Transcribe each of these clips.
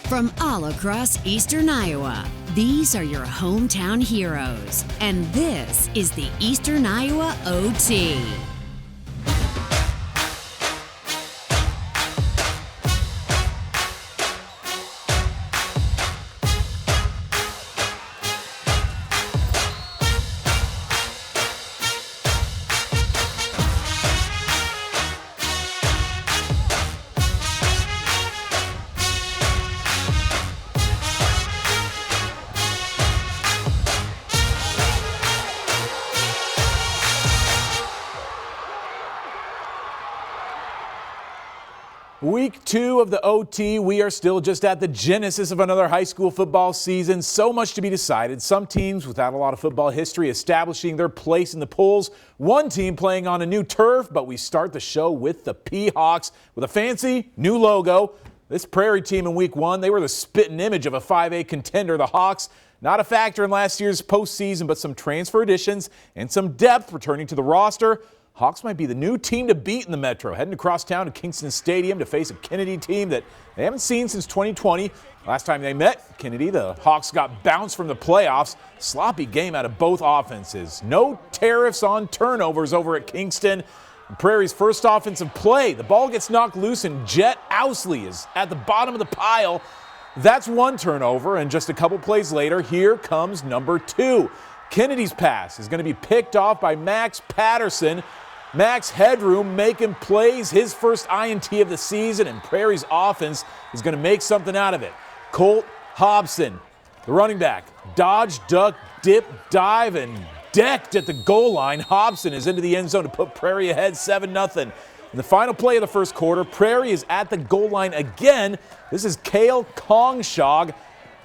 From all across eastern Iowa, these are your hometown heroes. And this is the Eastern Iowa OT. Week 2 of the OT, we are still just at the genesis of another high school football season. So much to be decided. Some teams without a lot of football history establishing their place in the polls. One team playing on a new turf, but we start the show with the P-Hawks with a fancy new logo. This Prairie team in week 1, they were the spitting image of a 5A contender. The Hawks, not a factor in last year's postseason, but some transfer additions and some depth returning to the roster. Hawks might be the new team to beat in the Metro, heading across town to Kingston Stadium to face a Kennedy team that they haven't seen since 2020. Last time they met Kennedy, the Hawks got bounced from the playoffs. Sloppy game out of both offenses. No tariffs on turnovers over at Kingston. Prairie's first offensive play, the ball gets knocked loose and Jet Ousley is at the bottom of the pile. That's one turnover, and just a couple plays later, here comes number 2. Kennedy's pass is going to be picked off by Max Patterson. Max Headroom making plays, his first INT of the season, and Prairie's offense is going to make something out of it. Colt Hobson, the running back, dodge, duck, dip, dive, and decked at the goal line. Hobson is into the end zone to put Prairie ahead 7-0. In the final play of the first quarter, Prairie is at the goal line again. This is Cale Kongshog.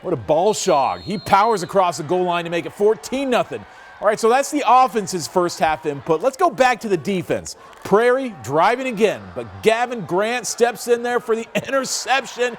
What a ball shog. He powers across the goal line to make it 14-0. All right, so that's the offense's first half input. Let's go back to the defense. Prairie driving again, but Gavin Grant steps in there for the interception.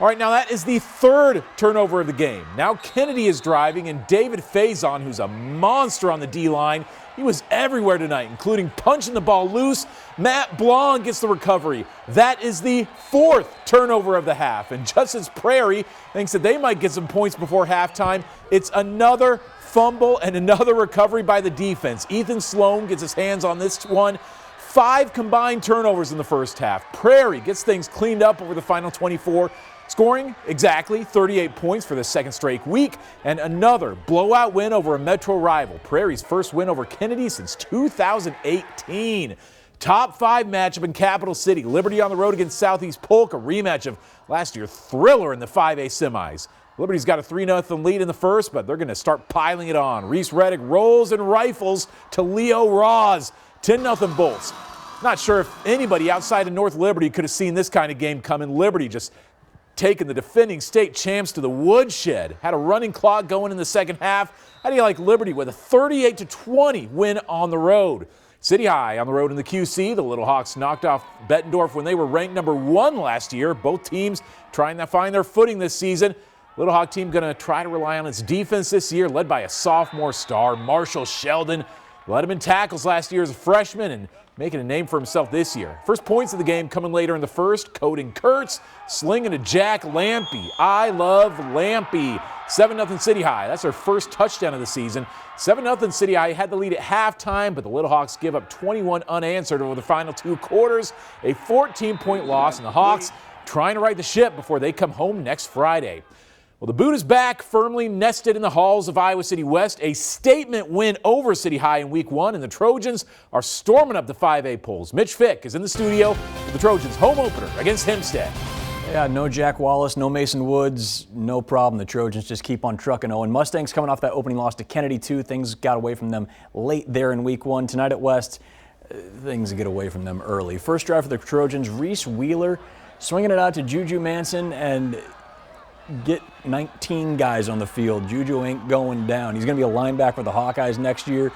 All right, now that is the third turnover of the game. Now Kennedy is driving, and David Faison, who's a monster on the D-line, he was everywhere tonight, including punching the ball loose. Matt Blong gets the recovery. That is the fourth turnover of the half. And just as Prairie thinks that they might get some points before halftime, it's another fumble and another recovery by the defense. Ethan Sloan gets his hands on this one. 5 combined turnovers in the first half. Prairie gets things cleaned up over the final 24, scoring exactly 38 points for the second straight week, and another blowout win over a Metro rival. Prairie's first win over Kennedy since 2018. Top 5 matchup in Capital City. Liberty on the road against Southeast Polk, a rematch of last year's thriller in the 5A semis. Liberty's got a 3-0 lead in the first, but they're going to start piling it on. Reese Reddick rolls and rifles to Leo Ross. 10-0 Bolts. Not sure if anybody outside of North Liberty could have seen this kind of game coming. Liberty just taking the defending state champs to the woodshed. Had a running clock going in the second half. How do you like Liberty with a 38-20 win on the road? City High on the road in the QC. The Little Hawks knocked off Bettendorf when they were ranked number 1 last year. Both teams trying to find their footing this season. Little Hawk team going to try to rely on its defense this year, led by a sophomore star, Marshall Sheldon. Led him in tackles last year as a freshman and making a name for himself this year. First points of the game coming later in the first. Coden Kurtz slinging to Jack Lampy. I love Lampy. 7-0 City High. That's their first touchdown of the season. 7-0 City High had the lead at halftime, but the Little Hawks give up 21 unanswered over the final 2 quarters. A 14-point loss, and the Hawks trying to right the ship before they come home next Friday. Well, the boot is back, firmly nested in the halls of Iowa City West. A statement win over City High in week 1, and the Trojans are storming up the 5A polls. Mitch Fick is in the studio with the Trojans' home opener against Hempstead. Yeah, no Jack Wallace, no Mason Woods, no problem. The Trojans just keep on trucking. And Mustangs coming off that opening loss to Kennedy, too. Things got away from them late there in week 1. Tonight at West, things get away from them early. First drive for the Trojans, Reese Wheeler swinging it out to Juju Manson and get 19 guys on the field. Juju ain't going down. He's going to be a linebacker for the Hawkeyes next year.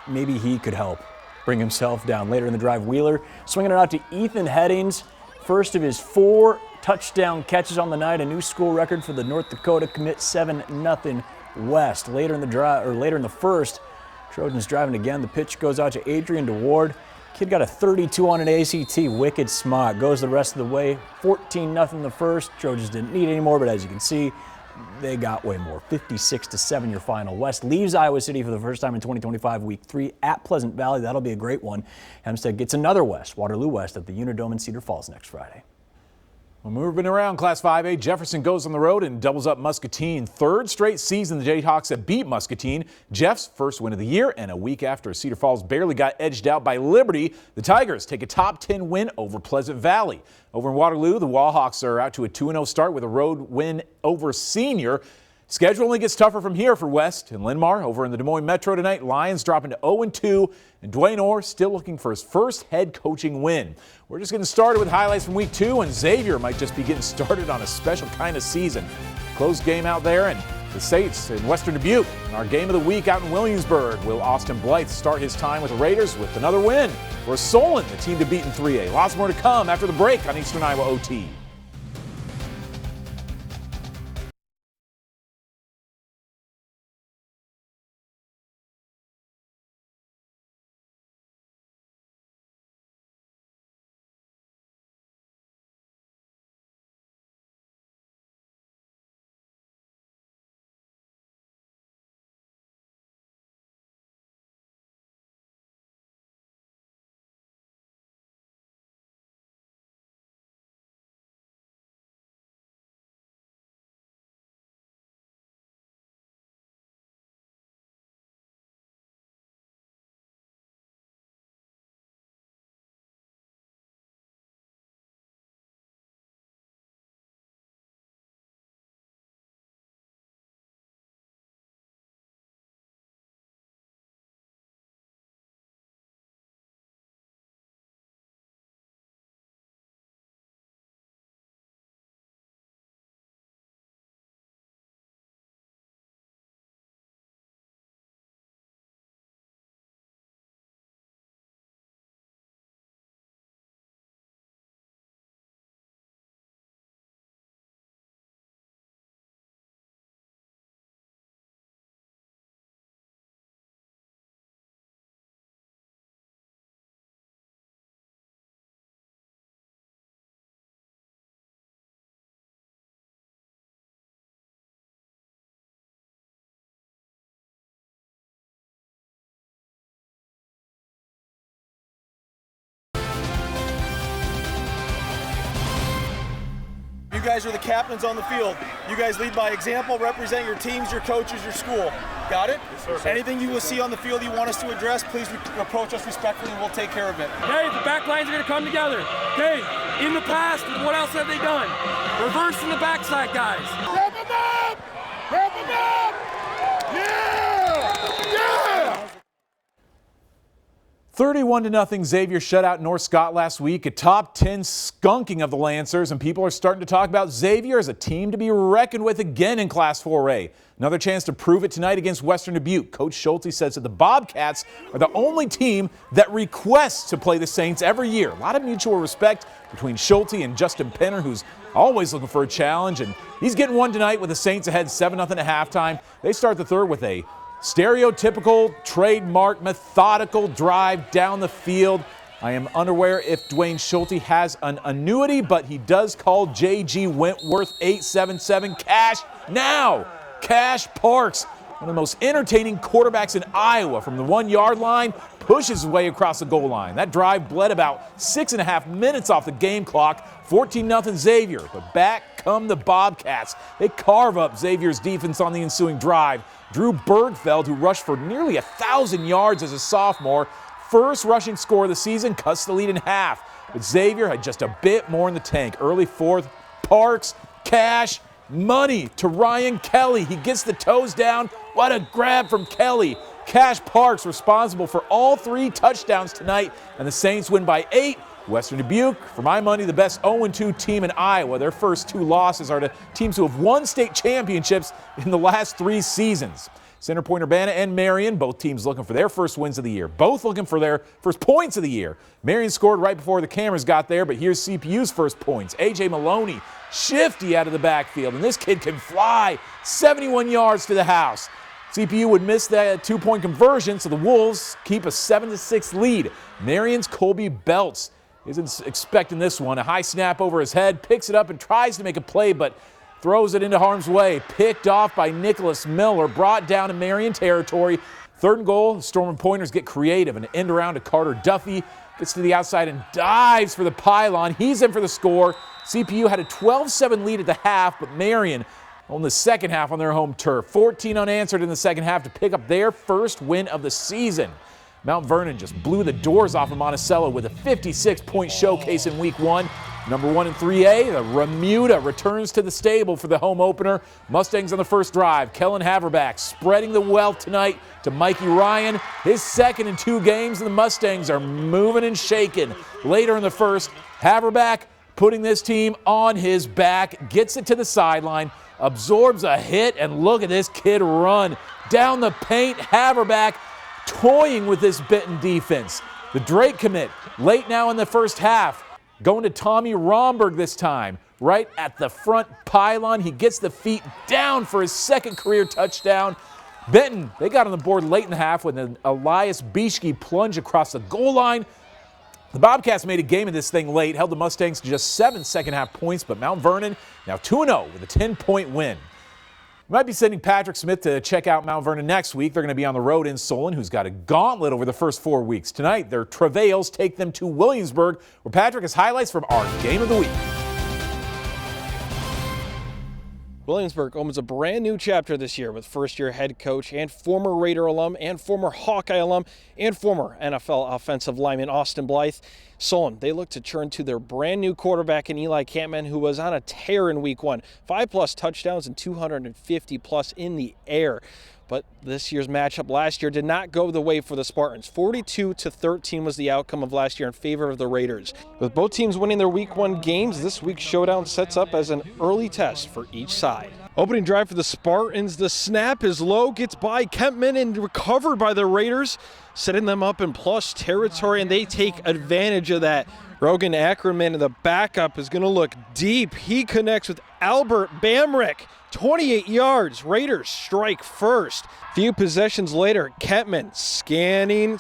Maybe he could help bring himself down. Later in the drive, Wheeler swinging it out to Ethan Headings. First of his 4 touchdown catches on the night, a new school record for the North Dakota commit. 7-0 West. Later in the first, Trojans driving again. The pitch goes out to Adrian DeWard. Kid got a 32 on an ACT, wicked smart. Goes the rest of the way, 14-0 the first. Trojans didn't need any more, but as you can see, they got way more. 56-7 your final. West leaves Iowa City for the first time in 2025, week 3 at Pleasant Valley. That'll be a great one. Hempstead gets another West, Waterloo West, at the Unidome in Cedar Falls next Friday. Well, moving around Class 5A, Jefferson goes on the road and doubles up Muscatine. Third straight season the Jayhawks have beat Muscatine. Jeff's first win of the year, and a week after Cedar Falls barely got edged out by Liberty, the Tigers take a top 10 win over Pleasant Valley. Over in Waterloo, the Wallhawks are out to a 2-0 start with a road win over Senior. Schedule only gets tougher from here for West. And Linn-Mar over in the Des Moines Metro tonight, Lions dropping to 0-2, and Dwayne Orr still looking for his first head coaching win. We're just getting started with highlights from week 2, and Xavier might just be getting started on a special kind of season. Close game out there, and the Saints in Western Dubuque. Our game of the week out in Williamsburg. Will Austin Blythe start his time with the Raiders with another win? Or Solon, the team to beat in 3A? Lots more to come after the break on Eastern Iowa OT. You guys are the captains on the field. You guys lead by example, represent your teams, your coaches, your school. Got it? Yes, sir. Anything you will see on the field you want us to address, please approach us respectfully and we'll take care of it. Hey, the back lines are going to come together. Hey, in the past, what else have they done? Reversing the backside guys. Wrap them up! Wrap them up! Yeah! Yeah! 31-0 Xavier shut out North Scott last week. A top 10 skunking of the Lancers, and people are starting to talk about Xavier as a team to be reckoned with again in Class 4A. Another chance to prove it tonight against Western Dubuque. Coach Schulte says that the Bobcats are the only team that requests to play the Saints every year. A lot of mutual respect between Schulte and Justin Penner, who's always looking for a challenge, and he's getting one tonight with the Saints ahead 7-0 at halftime. They start the third with a stereotypical, trademark, methodical drive down the field. I am unaware if Dwayne Schulte has an annuity, but he does call J.G. Wentworth 877 Cash now. Cash Parks, one of the most entertaining quarterbacks in Iowa, from the 1-yard line, pushes his way across the goal line. That drive bled about 6.5 minutes off the game clock. 14-0 Xavier, but back come the Bobcats. They carve up Xavier's defense on the ensuing drive. Drew Bergfeld, who rushed for nearly 1,000 yards as a sophomore, first rushing score of the season, cuts the lead in half. But Xavier had just a bit more in the tank. Early fourth, Parks, Cash, money to Ryan Kelly. He gets the toes down. What a grab from Kelly. Cash Parks responsible for all 3 touchdowns tonight, and the Saints win by 8. Western Dubuque, for my money, the best 0-2 team in Iowa. Their first 2 losses are to teams who have won state championships in the last 3 seasons. Center Point-Urbana and Marion, both teams looking for their first wins of the year. Both looking for their first points of the year. Marion scored right before the cameras got there, but here's CPU's first points. A.J. Maloney, shifty out of the backfield, and this kid can fly 71 yards to the house. CPU would miss that 2-point conversion, so the Wolves keep a 7-6 lead. Marion's Colby Belts isn't expecting this one. A high snap over his head, picks it up and tries to make a play, but throws it into harm's way. Picked off by Nicholas Miller, brought down in Marion territory. 3rd and goal, the Storm and Pointers get creative. An end around to Carter Duffy. Gets to the outside and dives for the pylon. He's in for the score. CPU had a 12-7 lead at the half, but Marion on the second half on their home turf. 14 unanswered in the second half to pick up their first win of the season. Mount Vernon just blew the doors off of Monticello with a 56-point showcase in week 1. Number 1 in 3A, the Remuda returns to the stable for the home opener. Mustangs on the first drive. Kellen Haverback spreading the wealth tonight to Mikey Ryan. His second in 2 games, and the Mustangs are moving and shaking. Later in the first, Haverback putting this team on his back, gets it to the sideline, absorbs a hit, and look at this kid run. Down the paint, Haverback toying with this Benton defense. The Drake commit late now in the first half. Going to Tommy Romberg this time, right at the front pylon. He gets the feet down for his second career touchdown. Benton, they got on the board late in the half with an Elias Bischke plunge across the goal line. The Bobcats made a game of this thing late, held the Mustangs to just 7 second-half points, but Mount Vernon now 2-0 with a 10-point win. We might be sending Patrick Smith to check out Mount Vernon next week. They're going to be on the road in Solon, who's got a gauntlet over the first 4 weeks. Tonight, their travails take them to Williamsburg, where Patrick has highlights from our Game of the Week. Williamsburg opens a brand new chapter this year with first-year head coach and former Raider alum and former Hawkeye alum and former NFL offensive lineman Austin Blythe. Solon, they look to turn to their brand new quarterback in Eli Campman, who was on a tear in week 1. 5+ touchdowns and 250+ in the air. But this year's matchup last year did not go the way for the Spartans. 42-13 was the outcome of last year in favor of the Raiders. With both teams winning their week 1 games, this week's showdown sets up as an early test for each side. Opening drive for the Spartans, the snap is low, gets by Kempman and recovered by the Raiders, setting them up in plus territory, and they take advantage of that. Rogan Ackerman in the backup is going to look deep. He connects with Albert Bamrick. 28 yards. Raiders strike first. Few possessions later, Kempman scanning,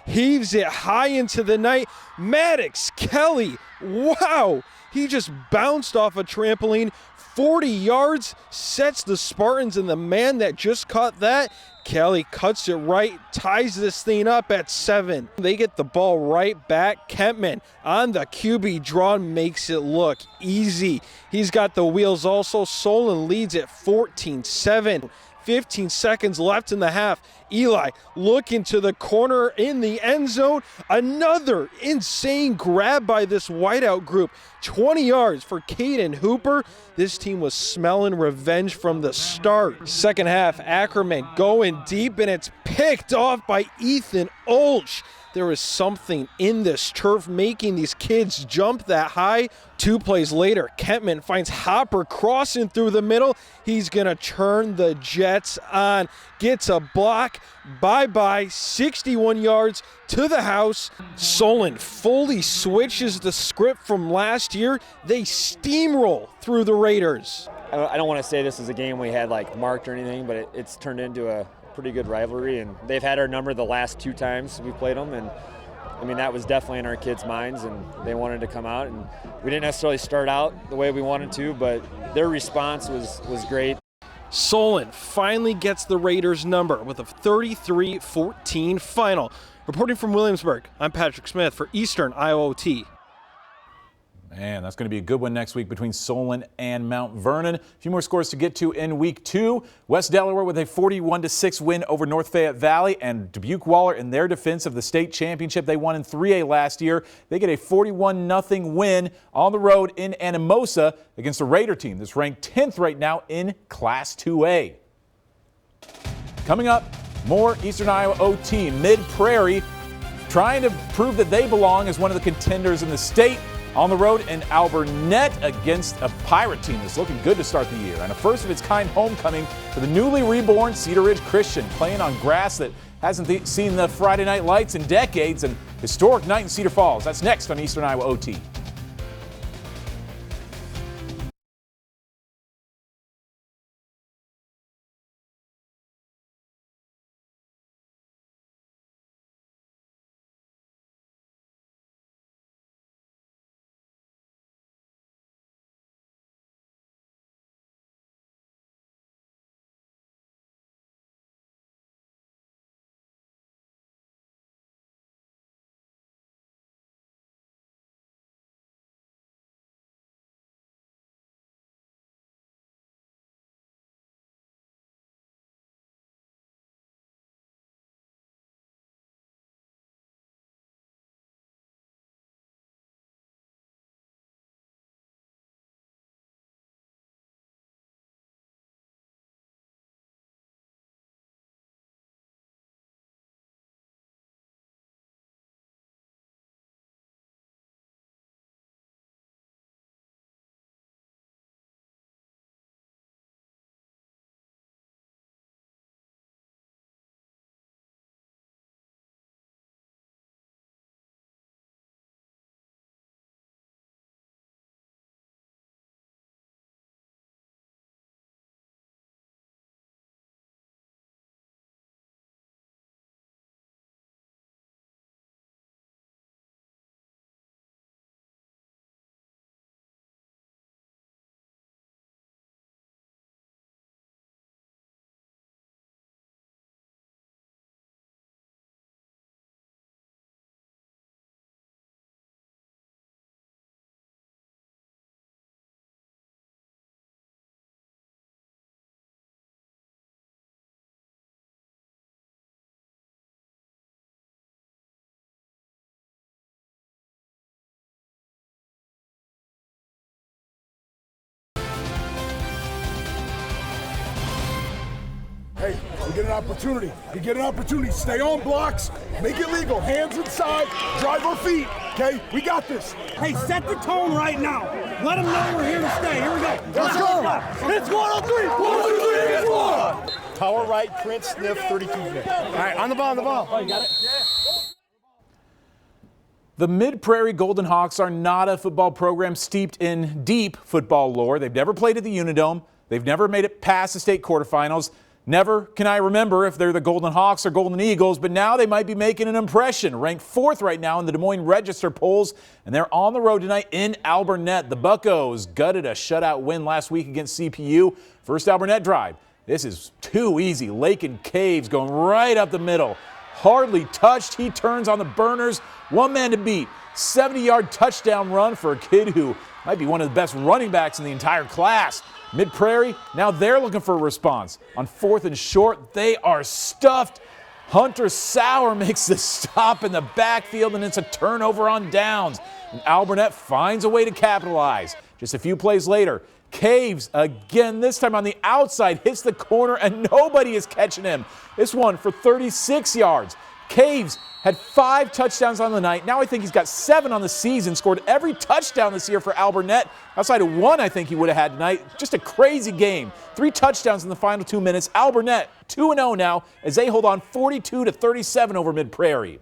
heaves it high into the night. Maddox Kelly, wow, he just bounced off a trampoline. 40 yards, sets the Spartans, and the man that just caught that, Kelly, cuts it right, ties this thing up at 7. They get the ball right back. Kempman on the QB draw makes it look easy. He's got the wheels also. Solon leads at 14-7. 15 seconds left in the half. Eli looking to the corner in the end zone. Another insane grab by this whiteout group. 20 yards for Caden Hooper. This team was smelling revenge from the start. Second half, Ackerman going deep, and it's picked off by Ethan Olch. There is something in this turf making these kids jump that high. 2 plays later, Kempman finds Hopper crossing through the middle. He's going to turn the Jets on. Gets a block. Bye-bye. 61 yards to the house. Solon fully switches the script from last year. They steamroll through the Raiders. I don't want to say this is a game we had marked or anything, but it's turned into a pretty good rivalry, and they've had our number the last 2 times we played them, and I mean that was definitely in our kids' minds, and they wanted to come out, and we didn't necessarily start out the way we wanted to, but their response was great. Solon finally gets the Raiders' number with a 33-14 final. Reporting from Williamsburg, I'm Patrick Smith for Eastern Iowa OT. Man, that's going to be a good one next week between Solon and Mount Vernon. A few more scores to get to in week 2. West Delaware with a 41-6 win over North Fayette Valley, and Dubuque Waller in their defense of the state championship they won in 3A last year. They get a 41-0 win on the road in Anamosa against a Raider team that's ranked 10th right now in Class 2A. Coming up, more Eastern Iowa OT. Mid-Prairie trying to prove that they belong as one of the contenders in the state. On the road in Alburnett against a Pirate team that's looking good to start the year. And a first-of-its-kind homecoming for the newly reborn Cedar Ridge Christian, playing on grass that hasn't seen the Friday night lights in decades. And historic night in Cedar Falls. That's next on Eastern Iowa OT. You get an opportunity. You get an opportunity. Stay on blocks. Make it legal. Hands inside. Drive our feet. Okay? We got this. Hey, set the tone right now. Let them know we're here to stay. Here we go. Let's go. It's 103. 103 is one. Power right, print, sniff, 32 minutes. All right, on the ball, Oh, you got it? The Mid-Prairie Golden Hawks are not a football program steeped in deep football lore. They've never played at the Unidome. They've never made it past the state quarterfinals. Never can I remember if they're the Golden Hawks or Golden Eagles, but now they might be making an impression. Ranked 4th right now in the Des Moines Register polls, and they're on the road tonight in Alburnett. The Buccos gutted a shutout win last week against CPU. First Alburnett drive. This is too easy. Lake and Caves going right up the middle. Hardly touched. He turns on the burners. One man to beat. 70-yard touchdown run for a kid who might be one of the best running backs in the entire class. Mid-Prairie, now they're looking for a response. On 4th and short, they are stuffed. Hunter Sauer makes the stop in the backfield, and it's a turnover on downs. And Alburnett finds a way to capitalize. Just a few plays later, Caves again, this time on the outside, hits the corner, and nobody is catching him. This one for 36 yards. Caves had 5 touchdowns on the night. Now I think he's got 7 on the season, scored every touchdown this year for Alburnett. Outside of 1 I think he would have had tonight. Just a crazy game. 3 touchdowns in the final 2 minutes. Alburnett 2-0 now as they hold on 42-37 over Mid-Prairie.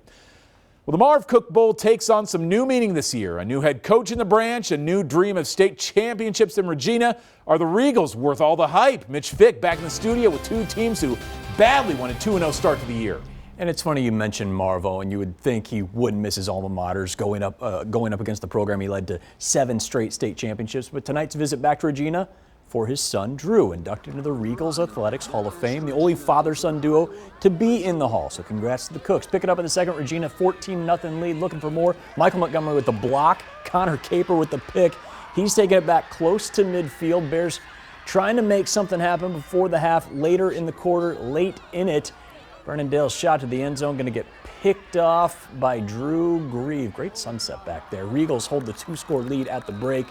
Well, the Marv Cook Bowl takes on some new meaning this year. A new head coach in the branch, a new dream of state championships in Regina. Are the Regals worth all the hype? Mitch Fick back in the studio with 2 teams who badly want a 2-0 start to the year. And it's funny you mentioned Marvo, and you would think he wouldn't miss his alma maters going up against the program he led to 7 straight state championships. But tonight's visit back to Regina for his son Drew, inducted into the Regals Athletics Hall of Fame, the only father-son duo to be in the Hall. So congrats to the Cooks. Pick it up in the second. Regina 14-0 lead. Looking for more. Michael Montgomery with the block. Connor Caper with the pick. He's taking it back close to midfield. Bears trying to make something happen before the half. Later in the quarter, late in it, Vernon Dale's shot to the end zone going to get picked off by Drew Grieve. Great sunset back there. Regals hold the 2-score lead at the break.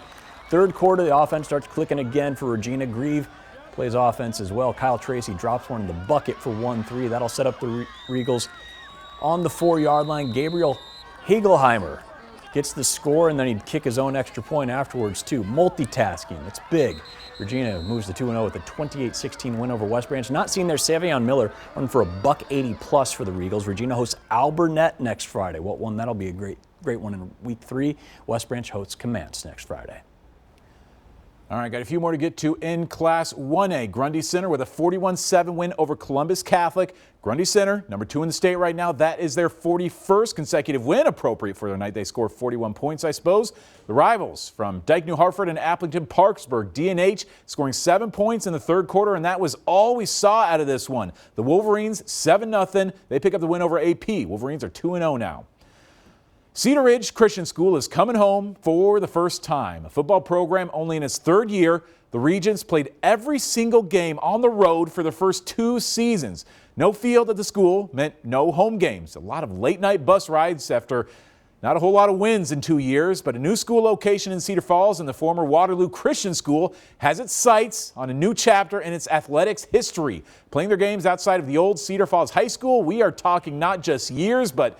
Third quarter, the offense starts clicking again for Regina. Grieve plays offense as well. Kyle Tracy drops one in the bucket for 1-3. That'll set up the Regals on the 4-yard line. Gabriel Hegelheimer gets the score, and then he'd kick his own extra point afterwards, too. Multitasking, that's big. Regina moves to 2-0 with a 28-16 win over West Branch. Not seeing their Savion Miller running for a $180+ for the Regals. Regina hosts Alburnett next Friday. What one? That'll be a great one in week 3. West Branch hosts Commance next Friday. All right, got a few more to get to in Class 1A. Grundy Center with a 41-7 win over Columbus Catholic. Grundy Center, number 2 in the state right now. That is their 41st consecutive win, appropriate for their night. They scored 41 points, I suppose. The rivals from Dike New Hartford and Applington Parksburg. D&H scoring 7 points in the third quarter, and that was all we saw out of this one. The Wolverines, 7-0. They pick up the win over AP. Wolverines are 2-0 now. Cedar Ridge Christian School is coming home for the first time. A football program only in its 3rd year. The Regents played every single game on the road for the first 2 seasons. No field at the school meant no home games. A lot of late-night bus rides after not a whole lot of wins in 2 years, but a new school location in Cedar Falls and the former Waterloo Christian School has its sights on a new chapter in its athletics history. Playing their games outside of the old Cedar Falls High School, we are talking not just years, but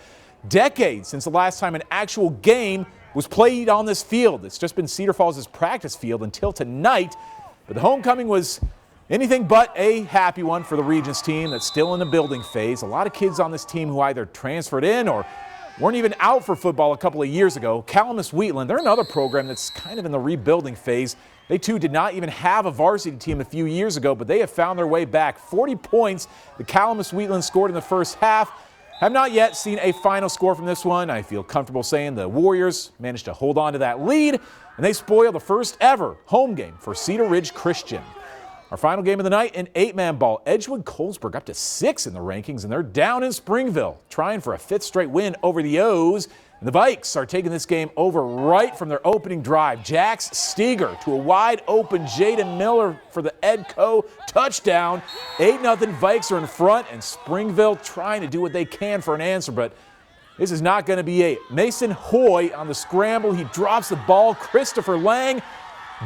decades since the last time an actual game was played on this field. It's just been Cedar Falls' practice field until tonight, but the homecoming was anything but a happy one for the Regents team that's still in the building phase. A lot of kids on this team who either transferred in or weren't even out for football a couple of years ago. Calamus Wheatland, they're another program that's kind of in the rebuilding phase. They too did not even have a varsity team a few years ago, but they have found their way back. 40 points the Calamus Wheatland scored in the first half. Have not yet seen a final score from this one. I feel comfortable saying the Warriors managed to hold on to that lead, and they spoiled the first ever home game for Cedar Ridge Christian. Our final game of the night, an 8-man ball. Edgewood-Colesburg up to 6 in the rankings, and they're down in Springville, trying for a 5th straight win over the O's. And the Vikes are taking this game over right from their opening drive. Jax Steger to a wide open Jaden Miller for the Edco touchdown. 8-0 Vikes are in front, and Springville trying to do what they can for an answer, but this is not going to be it. Mason Hoy on the scramble. He drops the ball. Christopher Lang,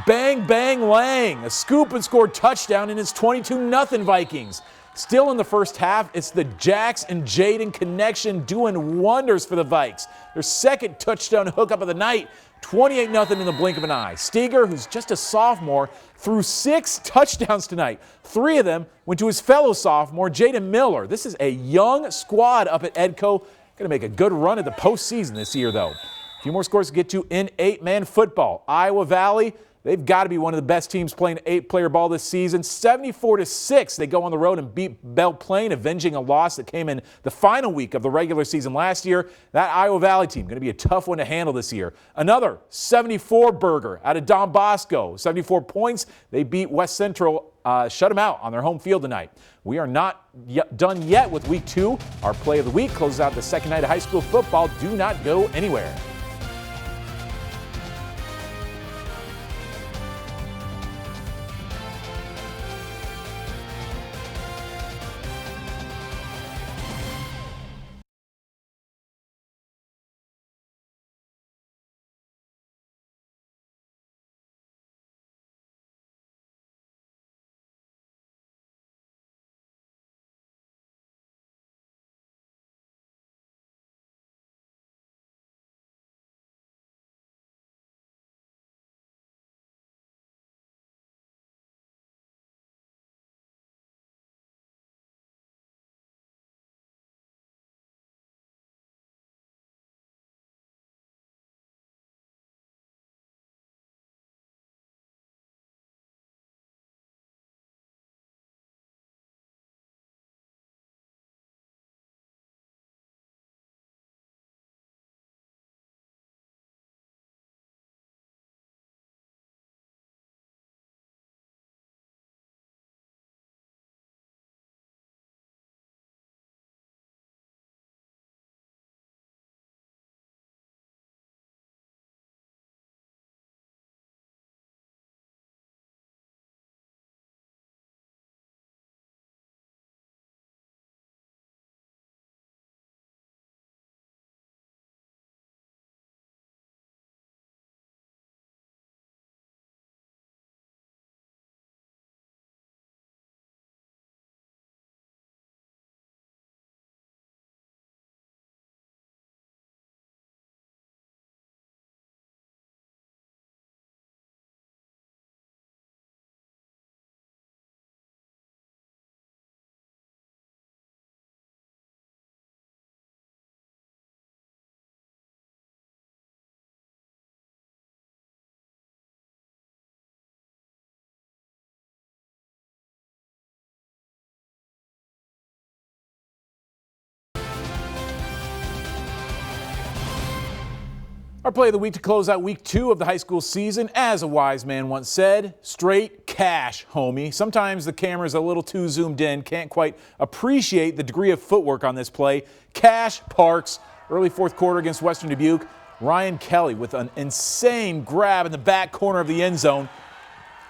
bang, bang, Lang. A scoop and score touchdown, and it's 22-0 Vikings. Still in the first half, it's the Jax and Jaden connection doing wonders for the Vikes. Their second touchdown hookup of the night, 28-0 in the blink of an eye. Steger, who's just a sophomore, threw 6 touchdowns tonight. 3 of them went to his fellow sophomore, Jaden Miller. This is a young squad up at Edco. Going to make a good run at the postseason this year, though. A few more scores to get to in 8-man football. Iowa Valley, they've got to be one of the best teams playing 8-player ball this season. 74-6, they go on the road and beat Belle Plaine, avenging a loss that came in the final week of the regular season last year. That Iowa Valley team going to be a tough one to handle this year. Another 74-burger out of Don Bosco, 74 points. They beat West Central, shut them out on their home field tonight. We are not done yet with week 2. Our play of the week closes out the second night of high school football. Do not go anywhere. Our play of the week to close out week 2 of the high school season, as a wise man once said, straight cash, homie. Sometimes the camera's a little too zoomed in, can't quite appreciate the degree of footwork on this play. Cash Parks, early fourth quarter against Western Dubuque. Ryan Kelly with an insane grab in the back corner of the end zone.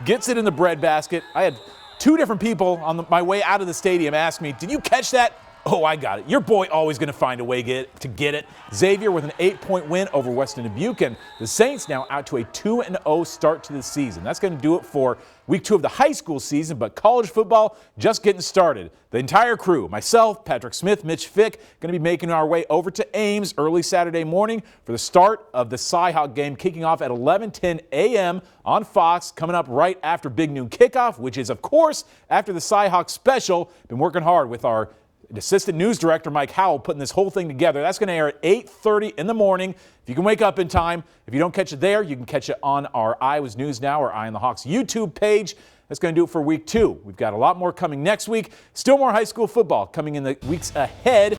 Gets it in the breadbasket. I had 2 different people on my way out of the stadium ask me, did you catch that? Oh, I got it. Your boy always going to find a way to get it. Xavier with an 8-point win over Western Dubuque, and the Saints now out to a 2-0 start to the season. That's going to do it for week 2 of the high school season, but college football just getting started. The entire crew, myself, Patrick Smith, Mitch Fick, going to be making our way over to Ames early Saturday morning for the start of the Cy-Hawk game, kicking off at 11:10 a.m. on Fox, coming up right after Big Noon Kickoff, which is, of course, after the Cy-Hawk special. Been working hard with our Assistant News Director Mike Howell putting this whole thing together. That's going to air at 8:30 in the morning. If you can wake up in time, if you don't catch it there, you can catch it on our Iowa's News Now or Eye on the Hawks YouTube page. That's going to do it for week 2. We've got a lot more coming next week. Still more high school football coming in the weeks ahead.